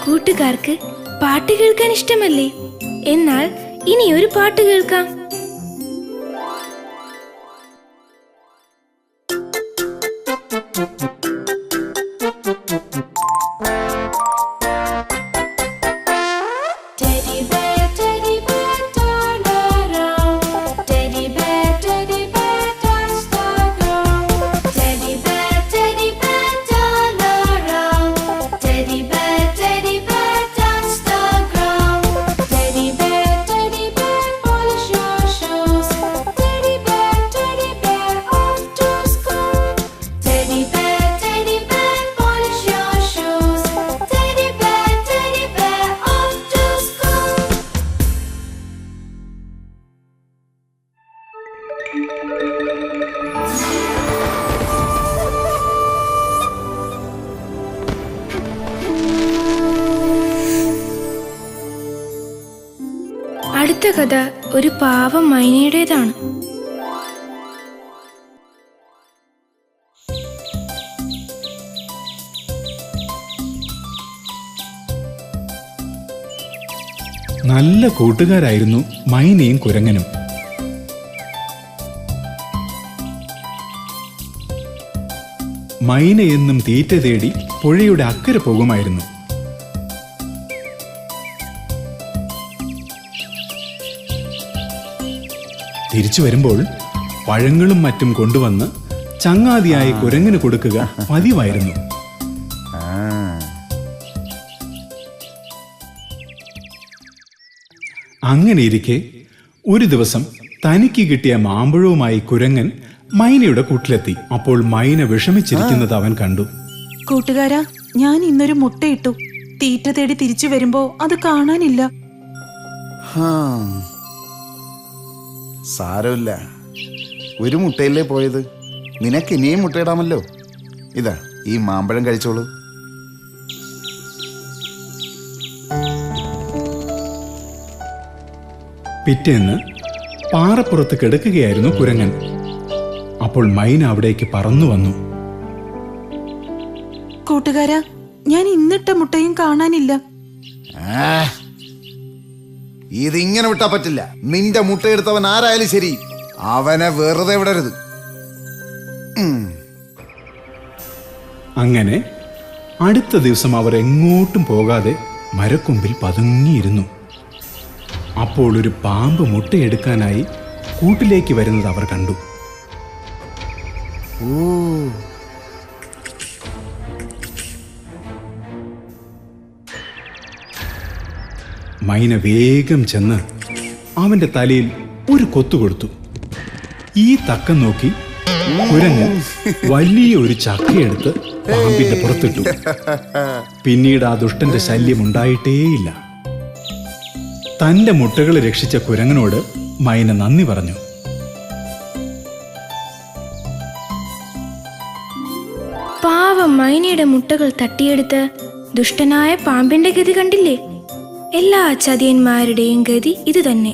കൂട്ടുകാർക്ക് പാട്ട് കേൾക്കാൻ ഇഷ്ടമല്ലേ? എന്നാൽ ഇനി ഒരു പാട്ട് കേൾക്കാം. അടുത്ത കഥ ഒരു പാവം മൈനയുടേതാണ്. നല്ല കൂട്ടുകാരായിരുന്നു മൈനയും കുരങ്ങനും. മൈന എന്നും തീറ്റ തേടി പുഴയുടെ അക്കരെ പോകുമായിരുന്നു. തിരിച്ചു വരുമ്പോൾ പഴങ്ങളും മറ്റും കൊണ്ടുവന്ന് ചങ്ങാതിയായ കുരങ്ങിന് കൊടുക്കുക പതിവായിരുന്നു. അങ്ങനെയിരിക്കെ ഒരു ദിവസം തനിക്ക് കിട്ടിയ മാമ്പഴവുമായി കുരങ്ങൻ മൈനയുടെ കൂട്ടിലെത്തി. അപ്പോൾ മൈന വിഷമിച്ചിരിക്കുന്നത് അവൻ കണ്ടു. കൂട്ടുകാരാ, ഞാൻ ഇന്നൊരു മുട്ടയിട്ടു. തീറ്റ തേടി തിരിച്ചു വരുമ്പോ അത് കാണാനില്ല. സാരമില്ല, ഒരു മുട്ടയിലേ പോയത്. നിനക്ക് ഇനിയും മുട്ടയിടാമല്ലോ. ഇതാ, ഈ മാമ്പഴം കഴിച്ചോളൂ. പിറ്റേന്ന് പാറപ്പുറത്ത് കിടക്കുകയായിരുന്നു കുരങ്ങൻ. അപ്പോൾ മൈന അവിടേക്ക് പറന്നു വന്നു. കൂട്ടുകാരാ, ഞാൻ ഇന്നിട്ട മുട്ടയും കാണാനില്ല. ഇതിങ്ങനെ വിട്ടാ പറ്റില്ല. നിന്റെ മുട്ടയെടുത്തവൻ ആരായാലും ശരി, അവനെ വെറുതെ വിടരുത്. അങ്ങനെ അടുത്ത ദിവസം അവർ എങ്ങോട്ടും പോകാതെ മരക്കൊമ്പിൽ പതുങ്ങിയിരുന്നു. അപ്പോൾ ഒരു പാമ്പ് മുട്ടയെടുക്കാനായി കൂട്ടിലേക്ക് വരുന്നത് അവർ കണ്ടു. മൈന വേഗം ചെന്ന് അവന്റെ തലയിൽ ഒരു കൊത്തു കൊടുത്തു. ഈ തക്കം നോക്കി കുരങ്ങൻ വലിയ ഒരു ചക്കയെടുത്ത് പാമ്പിന്റെ പുറത്തിട്ടു. പിന്നീട് ആ ദുഷ്ടന്റെ ശല്യം ഉണ്ടായിട്ടേയില്ല. തന്റെ മുട്ടകളെ രക്ഷിച്ച കുരങ്ങനോട് മൈന നന്ദി പറഞ്ഞു. പാവം മൈനയുടെ മുട്ടകൾ തട്ടിയെടുത്ത് ദുഷ്ടനായ പാമ്പിന്റെ ഗതി കണ്ടില്ലേ? എല്ലാ ചതിയന്മാരുടെയും ഗതി ഇത് തന്നെ.